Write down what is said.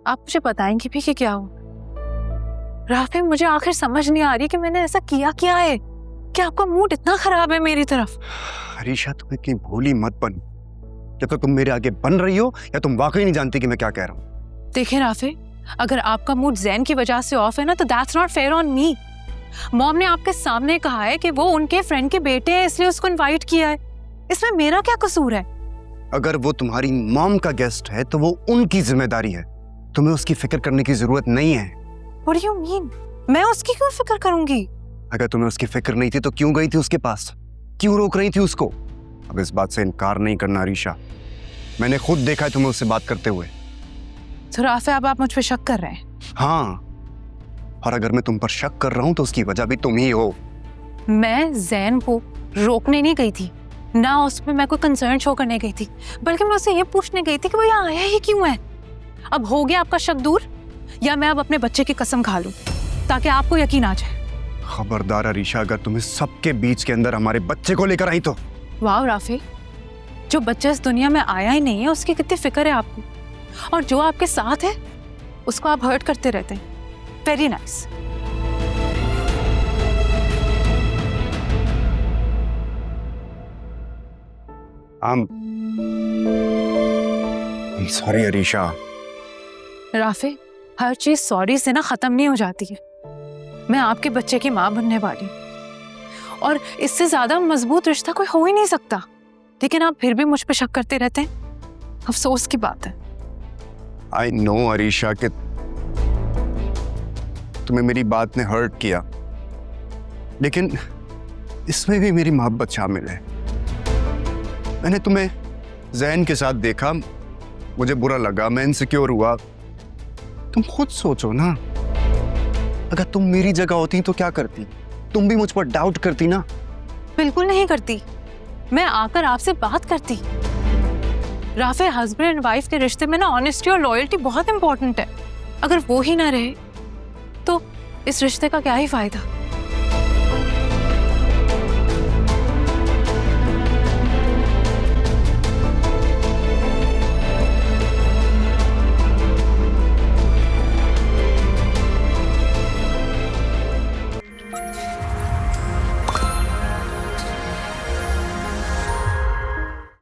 आप मुझे बताएंगे भी कि क्या हो? राफे, मुझे आखिर समझ नहीं आ रही कि मैंने ऐसा किया क्या है कि आपका मूड इतना खराब है मेरी तरफ। अरीशा, तुम इतनी भोली मत बन। या तो तुम मेरे आगे बन रही हो या तुम वाकई नहीं जानती कि मैं क्या कह रहा हूँ। देखिए राफे, अगर आपका मूड जैन की वजह से ऑफ है ना, तो that's not fair on me. Mom ने आपके सामने कहा है कि वो उनके फ्रेंड के बेटे हैं, इसलिए उसको इनवाइट किया है। इसमें मेरा क्या कसूर है? अगर वो तुम्हारी मॉम का गेस्ट है तो वो उनकी जिम्मेदारी है, तुम्हें उसकी फिक्र करने की जरूरत नहीं है। What do you mean? मैं उसकी क्यों फिक्र करूंगी? अगर तुम्हें उसकी फिक्र नहीं थी तो क्यों गई थी उसके पास? क्यों रोक रही थी उसको? अब इस बात से इनकार नहीं करना अरीशा, मैंने खुद देखा है तुम्हें उससे बात करते हुए। तो राफे, अब आप मुझ पे शक कर रहे हैं? हाँ, और अगर मैं तुम पर शक कर रहा हूं तो उसकी वजह भी तुम ही हो। मैं जैन को रोकने नहीं गई थी, ना उसमें मैं कोई कंसर्न शो करने गई थी, बल्कि मैं उससे ये पूछने गई थी कि वो यहाँ आया ही क्यों है। अब हो गया आपका शक दूर, या मैं अब अपने बच्चे की कसम खा लूं ताकि आपको यकीन आ जाए? खबरदार अरीशा, अगर तुम्हें सबके बीच के अंदर हमारे बच्चे को लेकर आई तो। वाह राफे, जो बच्चा इस दुनिया में आया ही नहीं है उसकी कितनी फिक्र है आपको, और जो आपके साथ है उसको आप हर्ट करते रहते हैं। Very nice. I'm sorry Arisha. Rafe, हर चीज सॉरी से ना खत्म नहीं हो जाती है। मैं आपके बच्चे की माँ बनने वाली हूँ, और इससे ज्यादा मजबूत रिश्ता कोई हो ही नहीं सकता, लेकिन आप फिर भी मुझ पे शक करते रहते हैं। अफसोस की बात है। I know अरीशा कि तुम्हें मेरी बात ने हर्ट किया, लेकिन इसमें भी मेरी मोहब्बत शामिल है। मैंने तुम्हें जैन के साथ देखा, मुझे बुरा लगा, मैं इनसिक्योर हुआ। तुम खुद सोचो ना, अगर तुम मेरी जगह होती तो क्या करती? तुम भी मुझ पर डाउट करती ना? बिल्कुल नहीं करती, मैं आकर आपसे बात करती। राफे, हस्बैंड एंड वाइफ के रिश्ते में ना ऑनेस्टी और लॉयल्टी बहुत इंपॉर्टेंट है। अगर वो ही ना रहे तो इस रिश्ते का क्या ही फायदा।